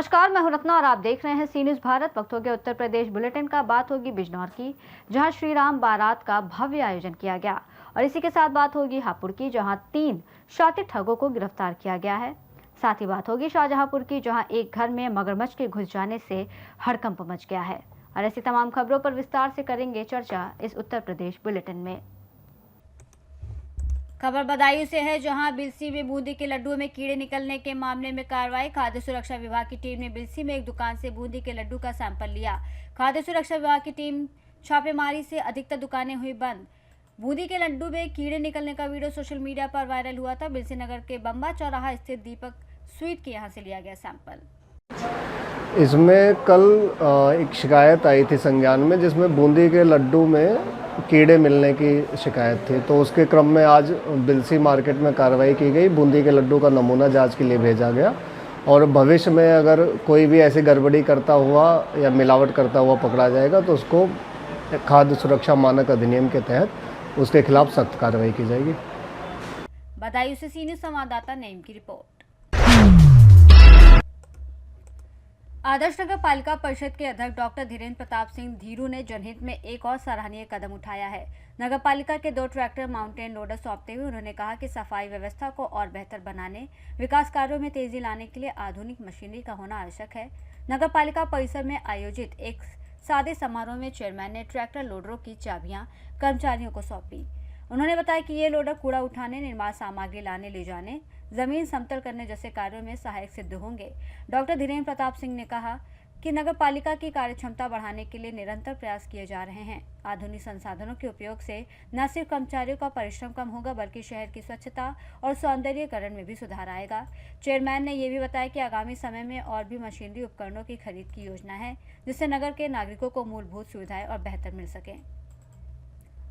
नमस्कार, मैं हूं रत्ना और आप देख रहे हैं सी न्यूज भारत। वक्त हो गया उत्तर प्रदेश बुलेटिन का। बात होगी बिजनौर की, जहां श्री राम बारात का भव्य आयोजन किया गया। और इसी के साथ बात होगी हापुड़ की, जहां 3 शातिर ठगों को गिरफ्तार किया गया है। साथ ही बात होगी शाहजहांपुर की, जहां एक घर में मगरमच्छ के घुस जाने से हड़कंप मच गया है। और ऐसी तमाम खबरों पर विस्तार से करेंगे चर्चा इस उत्तर प्रदेश बुलेटिन में। खबर बदायूं से है, जहां बिलसी में बूंदी के लड्डुओं में कीड़े निकलने के मामले में कार्रवाई। खाद्य सुरक्षा विभाग की टीम ने बिलसी में एक दुकान से बूंदी के लड्डू का सैंपल लिया। खाद्य सुरक्षा विभाग की टीम छापेमारी से अधिकतर दुकानें हुई बंद। बूंदी के लड्डू में कीड़े निकलने का वीडियो सोशल मीडिया पर वायरल हुआ था। बिलसी नगर के बम्बा चौराहा स्थित दीपक स्वीट के यहां से लिया गया सैंपल। इसमें कल एक शिकायत आई थी संज्ञान में, जिसमें बूंदी के लड्डू में कीड़े मिलने की शिकायत थी। तो उसके क्रम में आज बिलसी मार्केट में कार्रवाई की गई। बूंदी के लड्डू का नमूना जांच के लिए भेजा गया और भविष्य में अगर कोई भी ऐसी गड़बड़ी करता हुआ या मिलावट करता हुआ पकड़ा जाएगा तो उसको खाद्य सुरक्षा मानक अधिनियम के तहत उसके खिलाफ सख्त कार्रवाई की जाएगी। बदायूं से सी न्यूज संवाददाता नईम की रिपोर्ट। आदर्श नगर पालिका परिषद के अध्यक्ष डॉक्टर धीरेन्द्र प्रताप सिंह धीरू ने जनहित में एक और सराहनीय कदम उठाया है। नगर पालिका के 2 ट्रैक्टर माउंटेन लोडर सौंपते हुए उन्होंने कहा कि सफाई व्यवस्था को और बेहतर बनाने, विकास कार्यों में तेजी लाने के लिए आधुनिक मशीनरी का होना आवश्यक है। नगर पालिका परिसर में आयोजित एक सादे समारोह में चेयरमैन ने ट्रैक्टर लोडरों की चाबियां कर्मचारियों को सौंपी। उन्होंने बताया कि ये लोडर कूड़ा उठाने, निर्माण सामग्री लाने ले जाने, जमीन समतल करने जैसे कार्यों में सहायक सिद्ध होंगे। डॉक्टर धीरेन्द्र प्रताप सिंह ने कहा कि नगर पालिका की कार्यक्षमता बढ़ाने के लिए निरंतर प्रयास किए जा रहे हैं। आधुनिक संसाधनों के उपयोग से न सिर्फ कर्मचारियों का परिश्रम कम होगा, बल्कि शहर की स्वच्छता और सौंदर्यीकरण में भी सुधार आएगा। चेयरमैन ने यह भी बताया कि आगामी समय में और भी मशीनरी उपकरणों की खरीद की योजना है, जिससे नगर के नागरिकों को मूलभूत सुविधाएं और बेहतर मिल सके।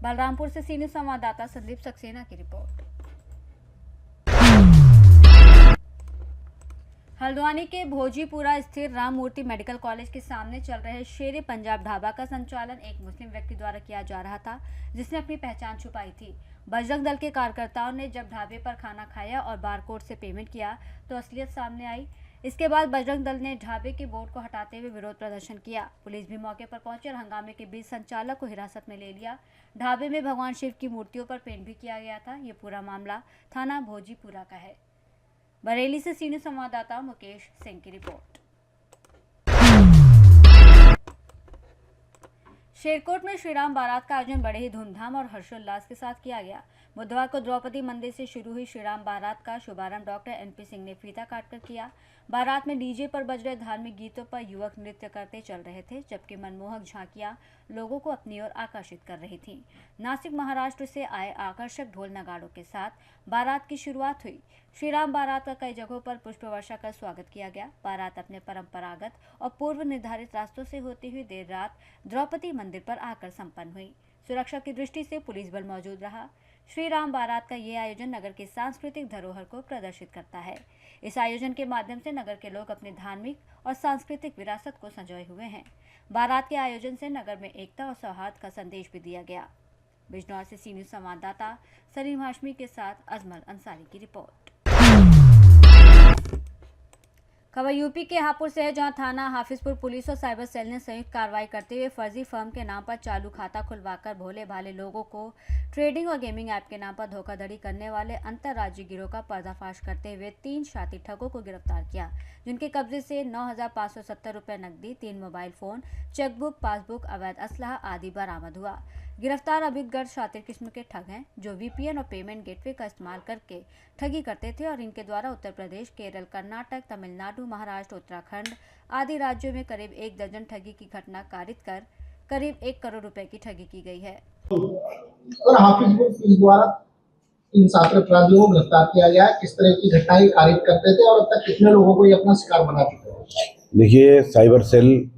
बलरामपुर से सी न्यूज संवाददाता संदीप सक्सेना की रिपोर्ट। हल्द्वानी के भोजीपुरा स्थित राम मूर्ति मेडिकल कॉलेज के सामने चल रहे शेरे पंजाब ढाबा का संचालन एक मुस्लिम व्यक्ति द्वारा किया जा रहा था, जिसने अपनी पहचान छुपाई थी। बजरंग दल के कार्यकर्ताओं ने जब ढाबे पर खाना खाया और बारकोड से पेमेंट किया तो असलियत सामने आई। इसके बाद बजरंग दल ने ढाबे के बोर्ड को हटाते हुए विरोध प्रदर्शन किया। पुलिस भी मौके पर पहुंची और हंगामे के बीच संचालक को हिरासत में ले लिया। ढाबे में भगवान शिव की मूर्तियों पर पेंट भी किया गया था। ये पूरा मामला थाना भोजीपुरा का है। बरेली से सी न्यूज संवाददाता मुकेश सिंह की रिपोर्ट। शेरकोट में श्रीराम बारात का आयोजन बड़े ही धूमधाम और हर्षोल्लास के साथ किया गया। बुधवार को द्रौपदी मंदिर से शुरू हुई श्रीराम बारात का शुभारंभ डॉक्टर एनपी सिंह ने फीता काटकर किया। बारात में डीजे पर बज रहे धार्मिक गीतों पर युवक नृत्य करते चल रहे थे, जबकि मनमोहक झांकियां लोगों को अपनी ओर आकर्षित कर रही थीं। नासिक महाराष्ट्र से आए आकर्षक ढोल नगाड़ों के साथ बारात की शुरुआत हुई। श्रीराम बारात का कई जगहों पर पुष्प वर्षा कर स्वागत किया गया। बारात अपने परंपरागत और पूर्व निर्धारित रास्तों से होती हुई देर रात द्रौपदी मंदिर पर आकर संपन्न हुई। सुरक्षा की दृष्टि से पुलिस बल मौजूद रहा। श्री राम बारात का ये आयोजन नगर की सांस्कृतिक धरोहर को प्रदर्शित करता है। इस आयोजन के माध्यम से नगर के लोग अपनी धार्मिक और सांस्कृतिक विरासत को संजोए हुए हैं। बारात के आयोजन से नगर में एकता और सौहार्द का संदेश भी दिया गया। बिजनौर से सी न्यूज संवाददाता सलीम हाशमी के साथ अजमल अंसारी की रिपोर्ट। खबर यूपी के हापुड़ से है, जहां थाना हाफिजपुर पुलिस और साइबर सेल ने संयुक्त कार्रवाई करते हुए फर्जी फर्म के नाम पर चालू खाता खुलवाकर भोले भाले लोगों को ट्रेडिंग और गेमिंग ऐप के नाम पर धोखाधड़ी करने वाले अंतर्राज्यीय गिरोह का पर्दाफाश करते हुए 3 शातिर ठगों को गिरफ्तार किया, जिनके कब्जे से 9,570 रुपये नकदी, 3 मोबाइल फोन, चेकबुक, पासबुक, अवैध असलहा आदि बरामद हुआ। गिरफ्तार अभियुक्त शातिर किस्म के ठग हैं, जो वीपीएन और पेमेंट गेटवे का इस्तेमाल करके ठगी करते थे और इनके द्वारा उत्तर प्रदेश, केरल, कर्नाटक, तमिलनाडु, महाराष्ट्र, उत्तराखंड आदि राज्यों में करीब 1 दर्जन ठगी की घटना कारित कर करीब 1 करोड़ रुपए की ठगी की गई है। और हाफिजपुर पुलिस द्वारा इन शातिर अपराधियों को गिरफ्तार किया गया है। किस तरह की घटनाएं कारित करते थे और अब तक कितने लोगों को ये अपना शिकार बना चुके हैं? देखिए, साइबर सेल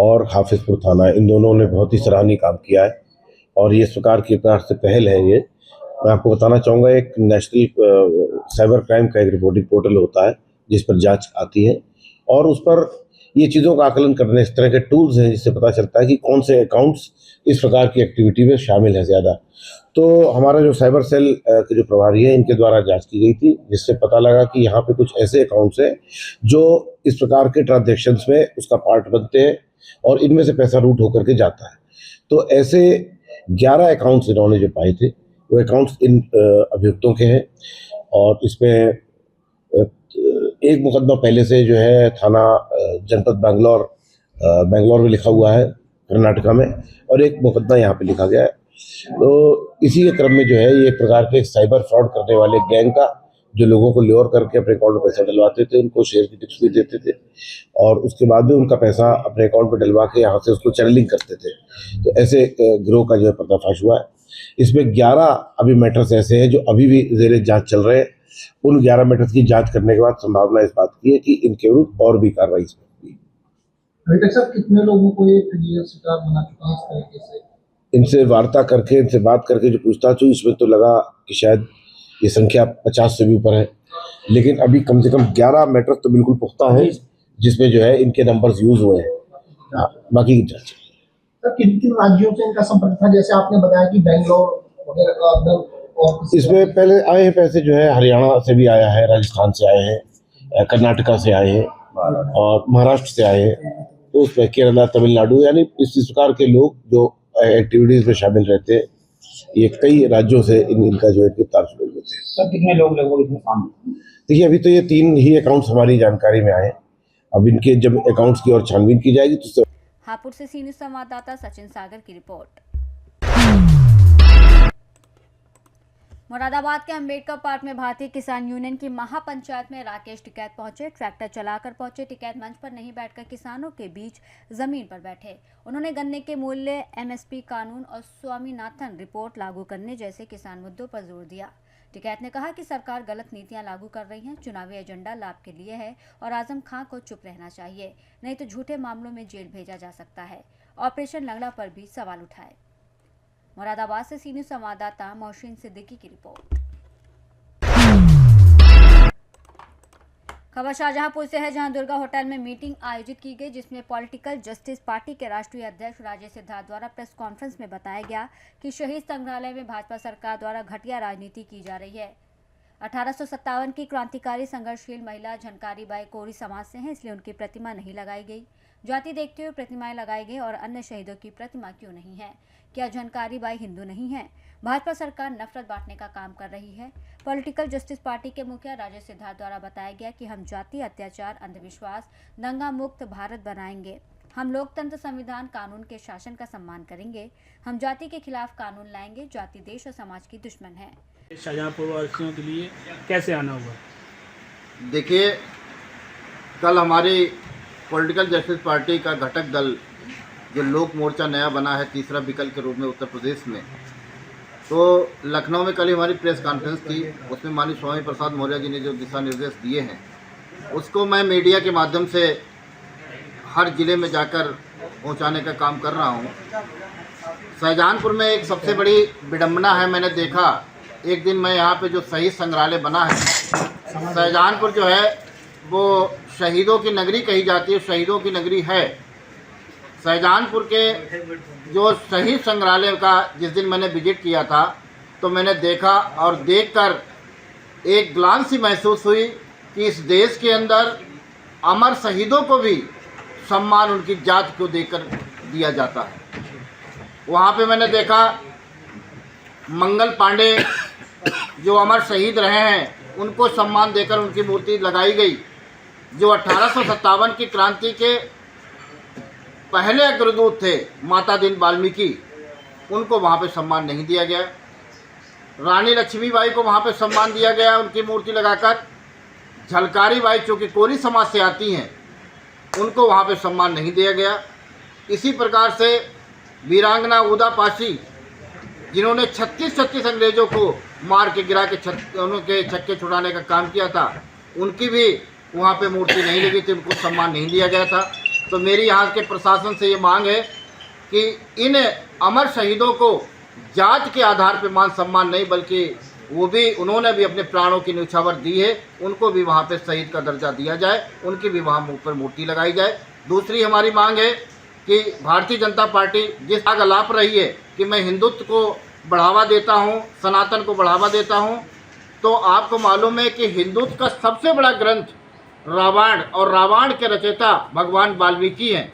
और हाफिजपुर थाना, इन दोनों ने बहुत ही सराहनीय काम किया है और ये सरकार की तरफ से पहल है। ये मैं आपको बताना चाहूँगा, एक नेशनल साइबर क्राइम का एक रिपोर्टिंग पोर्टल होता है जिस पर जांच आती है और उस पर ये चीज़ों का आकलन करने इस तरह के टूल्स हैं जिससे पता चलता है कि कौन से अकाउंट्स इस प्रकार की एक्टिविटी में शामिल है ज़्यादा। तो हमारा जो साइबर सेल के जो प्रभारी है इनके द्वारा जांच की गई थी, जिससे पता लगा कि यहाँ पे कुछ ऐसे अकाउंट्स हैं जो इस प्रकार के ट्रांजैक्शंस में उसका पार्ट बनते हैं और इनमें से पैसा रूट होकर के जाता है। तो ऐसे 11 अकाउंट्स इन्होंने जो पाए थे वो अकाउंट्स इन अभियुक्तों के हैं और इसमें एक मुकदमा पहले से जो है थाना जनपद बेंगलोर में लिखा हुआ है कर्नाटका में, और एक मुकदमा यहाँ पे लिखा गया है। तो इसी के क्रम में जो है ये एक प्रकार के साइबर फ्रॉड करने वाले गैंग का जो लोगों को ल्योर करके अपने अकाउंट में पैसा डलवाते थे, उनको शेयर की टिप्स भी देते थे और उसके बाद में उनका पैसा अपने अकाउंट में डलवा के यहाँ से उसको चैनलिंग करते थे। तो ऐसे गिरोह का जो है पर्दाफाश हुआ है। इसमें 11 अभी मैटर्स ऐसे हैं जो अभी भी ज़ेरे जांच चल रहे हैं। उन 11 मैटर्स की जांच करने के बाद संभावना इस बात की है कि इनके विरुद्ध और भी कार्रवाई होगी। अभी तक सर कितने लोगों को ये शिकार बना चुका है इस तरीके से? इनसे वार्ता करके, इनसे बात करके जो पूछताछ हुई उसमें तो लगा कि शायद ये संख्या 50 से भी ऊपर है, लेकिन अभी कम से कम 11 मैटर्स तो बिल्कुल पुख्ता है जिसमें जो है इनके नंबर्स यूज हुए हैं। बाकी की जांच। सर किन किन राज्यों से इनका संपर्क था? जैसे आपने बताया कि बेंगलोर वगैरह का अंदर, और इसमें पहले आए हैं पैसे जो है हरियाणा से भी आया है, राजस्थान से आए हैं, कर्नाटका से आए हैं और महाराष्ट्र से आए हैं। तो उसमें केरला, तमिलनाडु, यानी इस प्रकार के लोग जो एक्टिविटीज में शामिल रहते हैं, ये कई राज्यों से इनका जो है गिरफ्तार हुए थे। सर कितने लोग लगभग इसमें शामिल? देखिए अभी तो ये 3 ही अकाउंट्स हमारी जानकारी में आए। अब इनके जब अकाउंट्स की और छानबीन की जाएगी तो हापुड़ से सीनियर संवाददाता सचिन सागर की रिपोर्ट। मुरादाबाद के अंबेडकर पार्क में भारतीय किसान यूनियन की महापंचायत में राकेश टिकैत पहुंचे। ट्रैक्टर चलाकर पहुंचे टिकैत मंच पर नहीं बैठकर किसानों के बीच जमीन पर बैठे। उन्होंने गन्ने के मूल्य, एमएसपी कानून और स्वामीनाथन रिपोर्ट लागू करने जैसे किसान मुद्दों पर जोर दिया। टिकैत ने कहा कि सरकार गलत नीतियां लागू कर रही है, चुनावी एजेंडा लाभ के लिए है और आजम खां को चुप रहना चाहिए, नहीं तो झूठे मामलों में जेल भेजा जा सकता है। ऑपरेशन लंगड़ा पर भी सवाल उठाए। मुरादाबाद से सीनियर संवाददाता मोहसिन सिद्दीकी की रिपोर्ट। खबर शाहजहांपुर से है, जहां दुर्गा होटल में मीटिंग आयोजित की गई, जिसमें पॉलिटिकल जस्टिस पार्टी के राष्ट्रीय अध्यक्ष राजेश सिद्धार्थ द्वारा प्रेस कॉन्फ्रेंस में बताया गया कि शहीद संग्रहालय में भाजपा सरकार द्वारा घटिया राजनीति की जा रही है। 1857 की क्रांतिकारी संघर्षशील महिला झनकारी बाई कोरी समाज से हैं, इसलिए उनकी प्रतिमा नहीं लगाई गई। जाति देखते हुए प्रतिमाएं लगाई गई और अन्य शहीदों की प्रतिमा क्यों नहीं है? क्या झनकारी बाई हिंदू नहीं है? भाजपा सरकार नफरत बांटने का काम कर रही है। पॉलिटिकल जस्टिस पार्टी के मुखिया राजेश सिद्धार्थ द्वारा बताया गया कि हम जाति, अत्याचार, अंधविश्वास, दंगा मुक्त भारत बनाएंगे। हम लोकतंत्र, संविधान, कानून के शासन का सम्मान करेंगे। हम जाति के खिलाफ कानून लाएंगे। जाति देश और समाज की दुश्मन है। शाहजहांपुर वासियों के लिए कैसे आना हुआ? देखिए, कल हमारी पॉलिटिकल जस्टिस पार्टी का घटक दल जो लोक मोर्चा नया बना है, तीसरा विकल्प के रूप में उत्तर प्रदेश में, तो लखनऊ में कल ही हमारी प्रेस कॉन्फ्रेंस थी। उसमें माननीय स्वामी प्रसाद मौर्य जी ने जो दिशा निर्देश दिए हैं उसको मैं मीडिया के माध्यम से हर ज़िले में जाकर पहुंचाने का काम कर रहा हूं। शाहजहांपुर में एक सबसे बड़ी विडंबना है, मैंने देखा एक दिन मैं यहाँ पे जो शहीद संग्रहालय बना है, शाहजहांपुर जो है वो शहीदों की नगरी कही जाती है, शहीदों की नगरी है। शाहजहांपुर के जो शहीद संग्रहालय का जिस दिन मैंने विजिट किया था तो मैंने देखा और देखकर एक ग्लांस सी महसूस हुई कि इस देश के अंदर अमर शहीदों को भी सम्मान उनकी जात को देकर दिया जाता है। वहाँ पे मैंने देखा मंगल पांडे जो अमर शहीद रहे हैं उनको सम्मान देकर उनकी मूर्ति लगाई गई। जो 1857 की क्रांति के पहले अग्रदूत थे माता दीन वाल्मीकि, उनको वहाँ पे सम्मान नहीं दिया गया। रानी लक्ष्मीबाई को वहाँ पे सम्मान दिया गया उनकी मूर्ति लगाकर। झलकारी बाई जो कि कोरी समाज से आती हैं उनको वहाँ पे सम्मान नहीं दिया गया। इसी प्रकार से वीरांगना उदा पाशी जिन्होंने 36 अंग्रेज़ों को मार के गिरा के उनके छक्के छुड़ाने का काम किया था, उनकी भी वहाँ पे मूर्ति नहीं लगी थी, उनको सम्मान नहीं दिया गया था। तो मेरी यहाँ के प्रशासन से ये मांग है कि इन अमर शहीदों को जात के आधार पर मान सम्मान नहीं, बल्कि वो भी उन्होंने भी अपने प्राणों की न्यौछावर दी है, उनको भी वहाँ पे शहीद का दर्जा दिया जाए, उनकी भी वहाँ मुँह पर मूर्ति लगाई जाए। दूसरी हमारी मांग है कि भारतीय जनता पार्टी जिस आग अलाप रही है कि मैं हिंदुत्व को बढ़ावा देता हूँ, सनातन को बढ़ावा देता हूँ, तो आपको मालूम है कि हिंदुत्व का सबसे बड़ा ग्रंथ रामायण और रामायण के रचयिता भगवान वाल्मीकि हैं।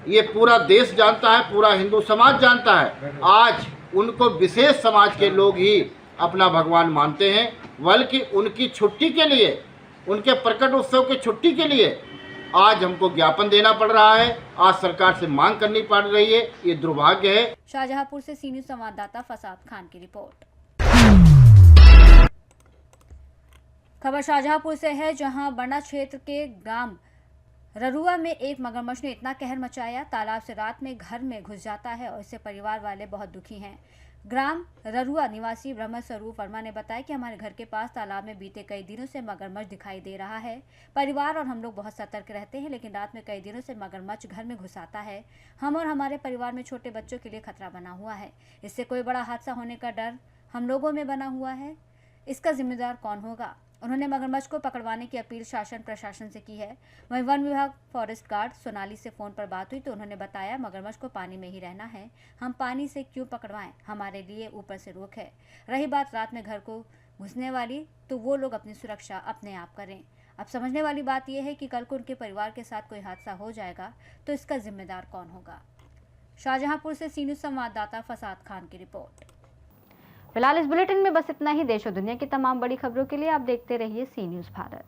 ये पूरा देश जानता है, पूरा हिंदू समाज जानता है। आज उनको विशेष समाज के लोग ही अपना भगवान मानते हैं, बल्कि उनकी छुट्टी के लिए, उनके प्रकट उत्सव की छुट्टी के लिए आज हमको ज्ञापन देना पड़ रहा है, आज सरकार से मांग करनी पड़ रही है। ये दुर्भाग्य है। शाहजहांपुर से सी न्यूज़ संवाददाता फसाद खान की रिपोर्ट। खबर शाहजहांपुर से है, जहां बंडा क्षेत्र के गांव ररुआ में एक मगरमच्छ ने इतना कहर मचाया, तालाब से रात में घर में घुस जाता है और इससे परिवार वाले बहुत दुखी हैं। ग्राम ररुआ निवासी ब्रह्म स्वरूप वर्मा ने बताया कि हमारे घर के पास तालाब में बीते कई दिनों से मगरमच्छ दिखाई दे रहा है। परिवार और हम लोग बहुत सतर्क रहते हैं, लेकिन रात में कई दिनों से मगरमच्छ घर में घुस आता है। हम और हमारे परिवार में छोटे बच्चों के लिए खतरा बना हुआ है। इससे कोई बड़ा हादसा होने का डर हम लोगों में बना हुआ है। इसका जिम्मेदार कौन होगा? उन्होंने मगरमच्छ को पकड़वाने की अपील शासन प्रशासन से की है। वहीं वन विभाग फॉरेस्ट गार्ड सोनाली से फोन पर बात हुई तो उन्होंने बताया, मगरमच्छ को पानी में ही रहना है, हम पानी से क्यों पकड़वाएं, हमारे लिए ऊपर से रोक है। रही बात रात में घर को घुसने वाली, तो वो लोग अपनी सुरक्षा अपने आप करें। अब समझने वाली बात यह है कि कल को उनके परिवार के साथ कोई हादसा हो जाएगा तो इसका जिम्मेदार कौन होगा। शाहजहांपुर से सी न्यूज़ संवाददाता फसाद खान की रिपोर्ट। फिलहाल इस बुलेटिन में बस इतना ही। देश और दुनिया की तमाम बड़ी खबरों के लिए आप देखते रहिए सी न्यूज़ भारत।